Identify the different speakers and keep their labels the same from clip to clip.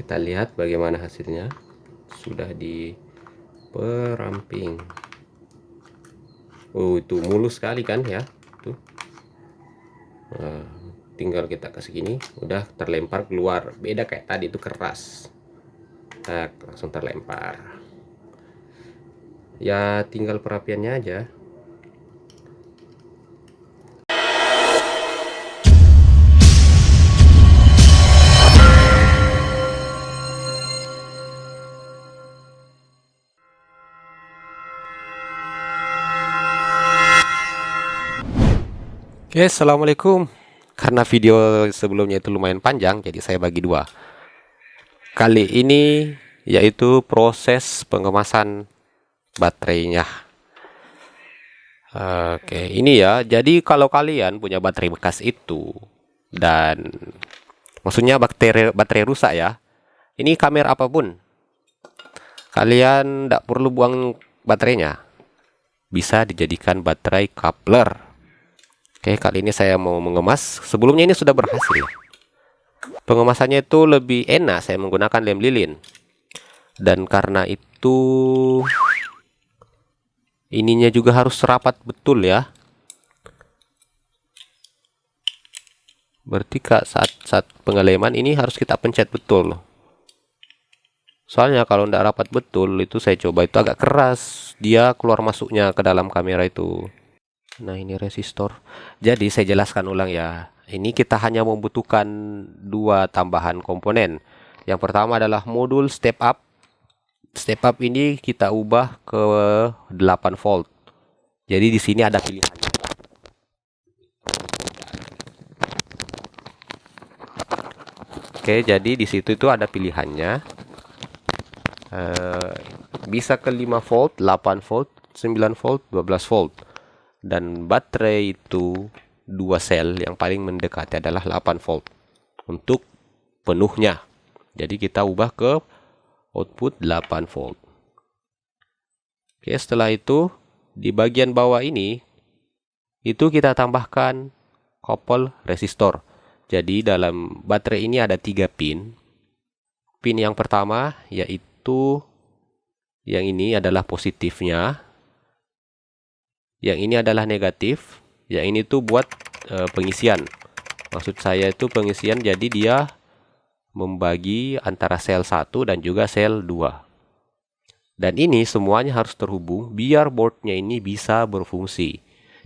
Speaker 1: kita lihat bagaimana hasilnya. Sudah di peramping. Oh, itu mulus sekali kan ya tuh. Nah, tinggal kita kasih gini, udah terlempar keluar. Beda kayak tadi itu keras. Nah, langsung terlempar. Ya tinggal perapiannya aja. Oke, assalamualaikum. Karena video sebelumnya itu lumayan panjang, jadi saya bagi dua. Kali ini yaitu proses pengemasan baterainya. Oke, ini ya. Jadi kalau kalian punya baterai bekas itu dan maksudnya baterai rusak ya. Ini kamera apapun, kalian tidak perlu buang baterainya. Bisa dijadikan baterai coupler. Oke, kali ini saya mau mengemas. Sebelumnya ini sudah berhasil. Pengemasannya itu lebih enak saya menggunakan lem lilin. Dan karena itu ininya juga harus rapat betul ya. Berarti saat pengeleman ini harus kita pencet betul. Soalnya kalau tidak rapat betul itu saya coba itu agak keras. Dia keluar masuknya ke dalam kamera itu. Nah, ini resistor. Jadi saya jelaskan ulang ya. Ini kita hanya membutuhkan dua tambahan komponen. Yang pertama adalah modul step up. Step up ini kita ubah ke 8 volt. Jadi di sini ada pilihannya. Oke, jadi di situ itu ada pilihannya. Bisa ke 5 volt, 8 volt, 9 volt, 12 volt. Dan baterai itu 2 sel, yang paling mendekati adalah 8 volt untuk penuhnya. Jadi kita ubah ke output 8 volt. Oke, setelah itu di bagian bawah ini itu kita tambahkan couple resistor. Jadi dalam baterai ini ada 3 pin. Pin yang pertama yaitu yang ini adalah positifnya. Yang ini adalah negatif. Yang ini tuh buat pengisian. Maksud saya itu pengisian, jadi dia membagi antara sel 1 dan juga sel 2. Dan ini semuanya harus terhubung biar boardnya ini bisa berfungsi.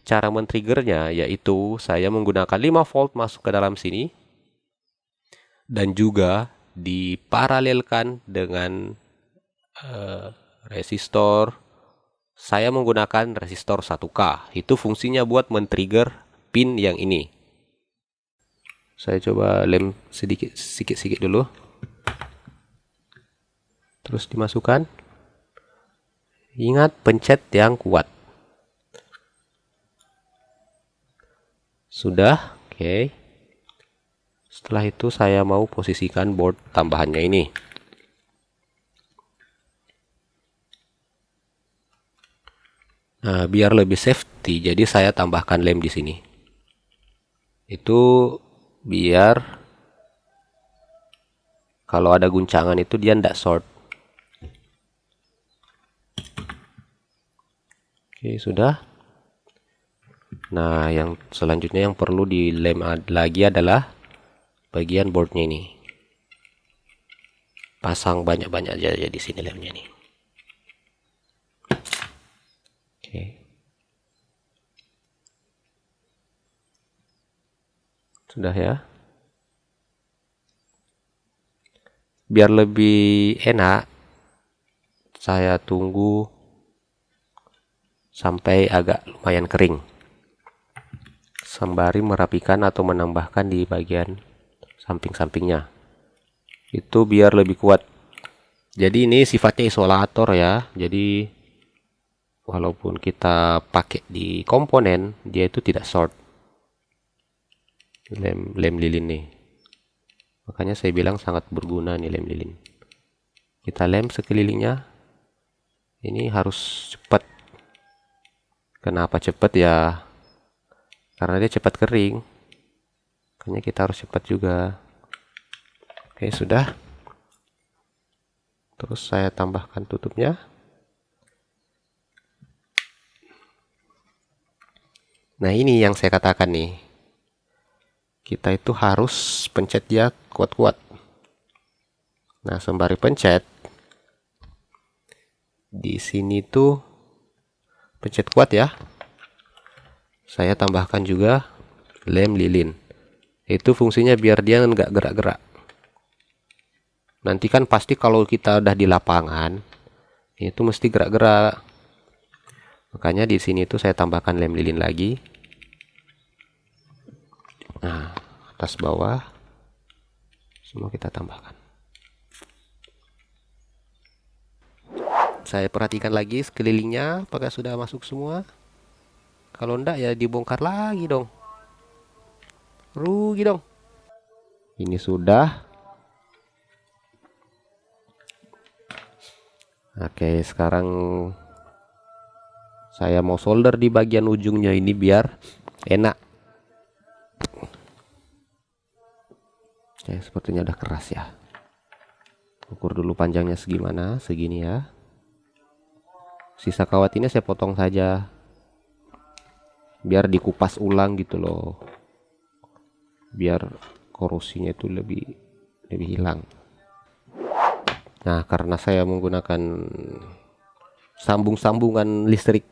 Speaker 1: Cara men-triggernya yaitu saya menggunakan 5 volt masuk ke dalam sini. Dan juga diparalelkan dengan resistor. Saya menggunakan resistor 1K. Itu fungsinya buat men-trigger pin yang ini. Saya coba lem sedikit dulu. Terus dimasukkan. Ingat pencet yang kuat. Sudah, oke. Setelah itu saya mau posisikan board tambahannya ini. Nah, biar lebih safety, jadi saya tambahkan lem di sini. Itu biar kalau ada guncangan itu dia tidak short. Oke, sudah. Nah, yang selanjutnya yang perlu dilem lagi adalah bagian boardnya ini. Pasang banyak-banyak aja di sini lemnya nih. Oke. Sudah ya. Biar lebih enak, saya tunggu sampai agak lumayan kering. Sembari merapikan atau menambahkan di bagian samping-sampingnya. Itu biar lebih kuat. Jadi ini sifatnya isolator ya. Jadi walaupun kita pakai di komponen, dia itu tidak short. Lem lilin nih. Makanya saya bilang sangat berguna nih lem lilin. Kita lem sekelilingnya. Ini harus cepat. Kenapa cepat ya? Karena dia cepat kering. Makanya kita harus cepat juga. Oke, sudah. Terus saya tambahkan tutupnya. Nah, ini yang saya katakan nih. Kita itu harus pencet dia kuat-kuat. Nah, sembari pencet, di sini tuh pencet kuat ya. Saya tambahkan juga lem lilin. Itu fungsinya biar dia nggak gerak-gerak. Nanti kan pasti kalau kita udah di lapangan, itu mesti gerak-gerak. Makanya di sini tuh saya tambahkan lem lilin lagi. Nah, atas bawah semua kita tambahkan. Saya perhatikan lagi sekelilingnya apakah sudah masuk semua. Kalau enggak ya dibongkar lagi dong. Rugi dong. Ini sudah. Oke, sekarang saya mau solder di bagian ujungnya ini biar enak. Oke, sepertinya udah keras ya. Ukur dulu panjangnya segimana, segini ya. Sisa kawat ini saya potong saja. Biar dikupas ulang gitu loh. Biar korosinya itu lebih hilang. Nah, karena saya menggunakan sambungan listrik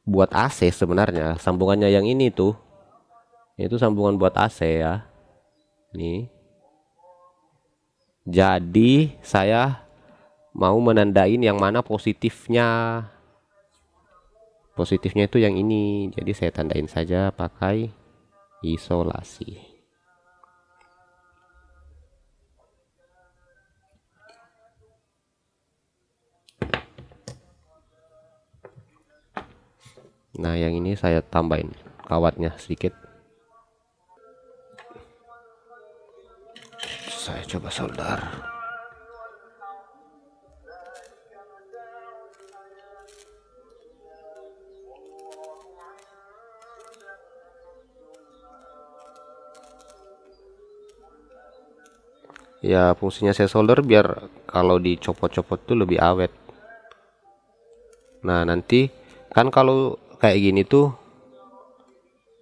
Speaker 1: buat AC sebenarnya, sambungannya yang ini tuh. Itu sambungan buat AC ya. Nih. Jadi saya mau menandain yang mana positifnya. Positifnya itu yang ini. Jadi saya tandain saja pakai isolasi. Nah, yang ini saya tambahin kawatnya sedikit. Saya coba solder. Ya, fungsinya saya solder biar kalau dicopot-copot tuh lebih awet. Nah, nanti kan kalau kayak gini tuh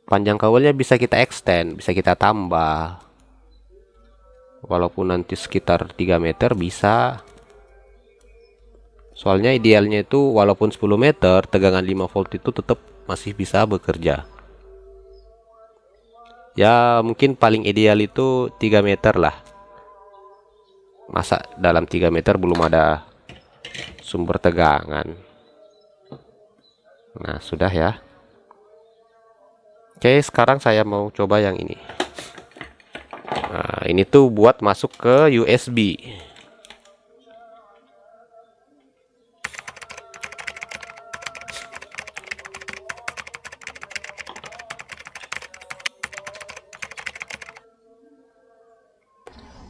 Speaker 1: panjang kabelnya bisa kita extend, bisa kita tambah. Walaupun nanti sekitar 3 meter bisa. Soalnya idealnya itu walaupun 10 meter, tegangan 5 volt itu tetap masih bisa bekerja. Ya, mungkin paling ideal itu 3 meter lah. Masa dalam 3 meter belum ada sumber tegangan. Nah, sudah ya. Oke, sekarang saya mau coba yang ini. Nah, ini tuh buat masuk ke USB.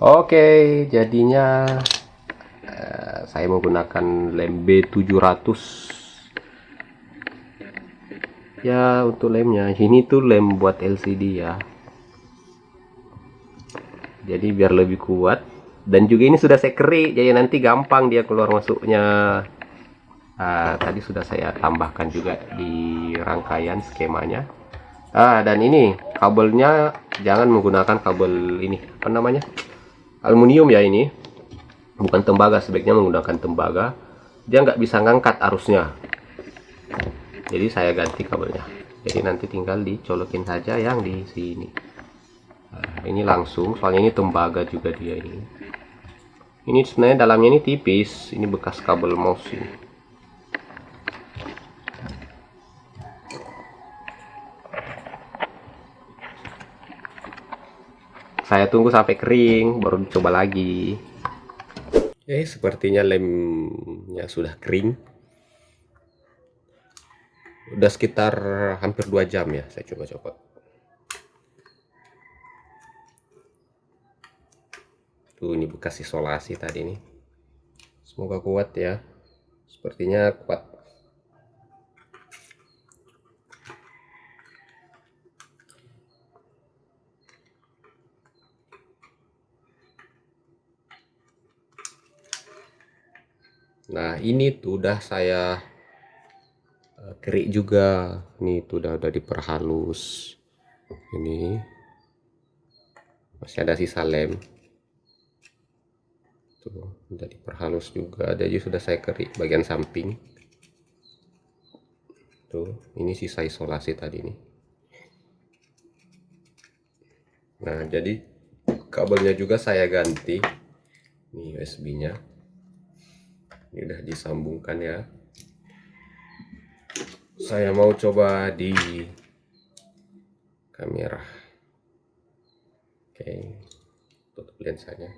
Speaker 1: Oke, jadinya saya menggunakan lem B700. Ya, untuk lemnya ini tuh lem buat LCD ya. Jadi biar lebih kuat. Dan juga ini sudah saya kerik, jadi nanti gampang dia keluar masuknya. Tadi sudah saya tambahkan juga di rangkaian skemanya. Dan ini kabelnya jangan menggunakan kabel ini, apa namanya? Aluminium ya ini. Bukan tembaga, sebaiknya menggunakan tembaga. Dia nggak bisa ngangkat arusnya. Jadi saya ganti kabelnya. Jadi nanti tinggal dicolokin saja yang di sini. Ini langsung, soalnya ini tembaga juga dia ini. Ini sebenarnya dalamnya ini tipis. Ini bekas kabel mouse ini. Saya tunggu sampai kering, baru dicoba lagi. Sepertinya lemnya sudah kering. Udah sekitar hampir 2 jam ya saya coba-coba. Tuh, ini bekas isolasi tadi nih. Semoga kuat ya. Sepertinya kuat. Nah, ini tuh udah saya kerik juga. Nih tuh udah diperhalus. Ini masih ada sisa lem. Tuh, udah diperhalus juga. Jadi sudah saya kerik bagian samping. Tuh, ini sisa isolasi tadi nih. Nah, jadi kabelnya juga saya ganti. Ini USB-nya. Ini udah disambungkan ya. Saya mau coba di kamera. Oke, tutup lensanya.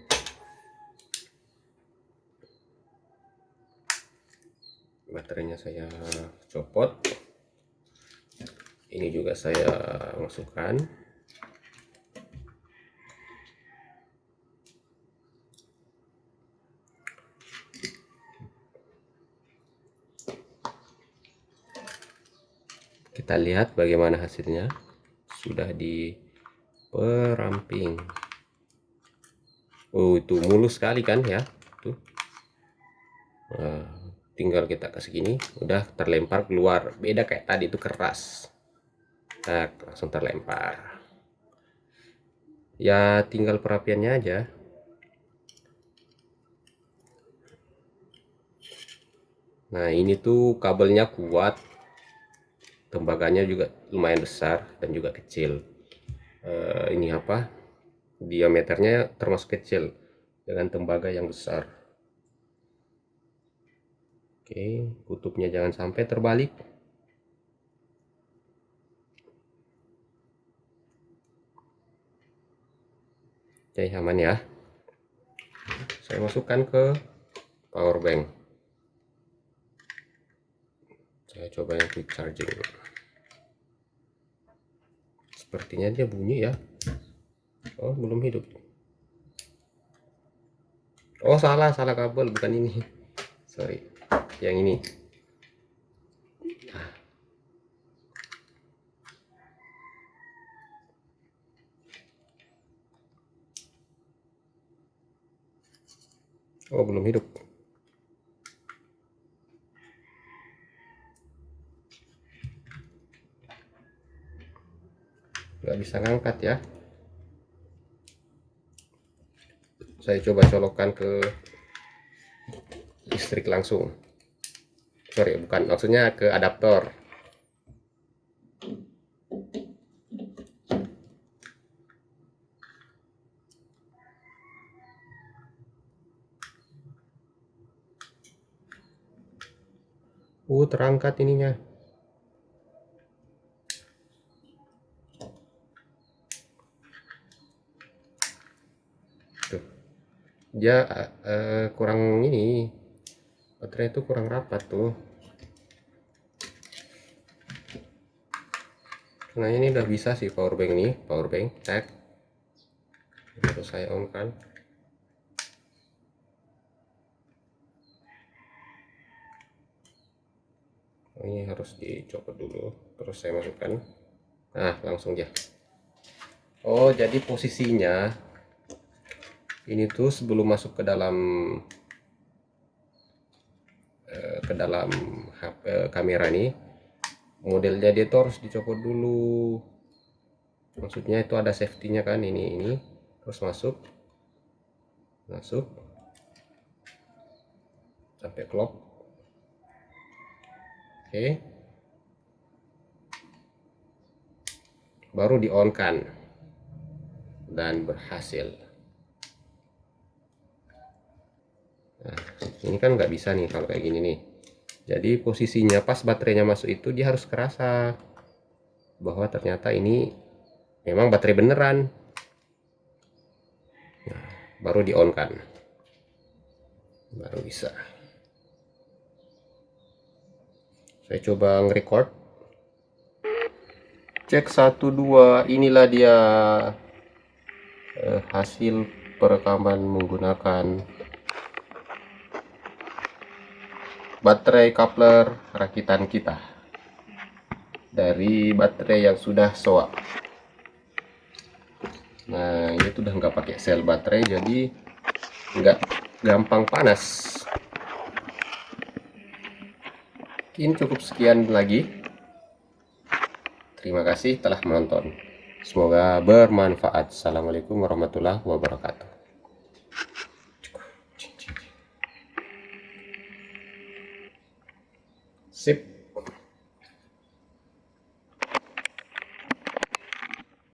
Speaker 1: Baterainya saya copot. Ini juga saya masukkan. Kita lihat bagaimana hasilnya. Sudah di peramping. Oh, itu mulus sekali kan ya. Tuh. Nah, tinggal kita kasih gini, udah terlempar keluar. Beda kayak tadi itu keras. Nah, langsung terlempar. Ya tinggal perapiannya aja. Nah, ini tuh kabelnya kuat. Tembaganya juga lumayan besar dan juga kecil. Ini apa? Diameternya termasuk kecil dengan tembaga yang besar. Oke, kutubnya jangan sampai terbalik. Oke, aman ya. Saya masukkan ke power bank. Saya coba yang quick charging. Sepertinya dia bunyi ya. Oh, belum hidup. Oh, salah kabel, bukan ini. Sorry. Yang ini. Oh, belum hidup. Nggak bisa ngangkat ya. Saya coba colokkan ke listrik langsung. Sorry, bukan, maksudnya ke adaptor. Terangkat ininya. Tuh. Dia kurang ini. Baterai itu kurang rapat tuh. Nah, ini udah bisa sih power bank ini, power bank tag. Terus saya on kan. Ini harus dicopot dulu, terus saya masukkan. Nah, langsung ya. Oh, jadi posisinya ini tuh sebelum masuk ke dalam kamera nih, modelnya dia tuh harus dicopot dulu. Maksudnya itu ada safety-nya kan, ini terus masuk sampai clock. Oke, baru di on kan dan berhasil. Nah, ini kan nggak bisa nih kalau kayak gini nih. Jadi posisinya pas baterainya masuk itu dia harus kerasa bahwa ternyata ini memang baterai beneran. Nah, baru di on kan, baru bisa. Saya coba nge-record. Cek 1 2, inilah dia hasil perekaman menggunakan baterai coupler rakitan kita dari baterai yang sudah soak. Nah, ini tuh udah nggak pakai sel baterai, jadi nggak gampang panas. Mungkin cukup sekian lagi. Terima kasih telah menonton. Semoga bermanfaat. Assalamualaikum warahmatullahi wabarakatuh. Sip.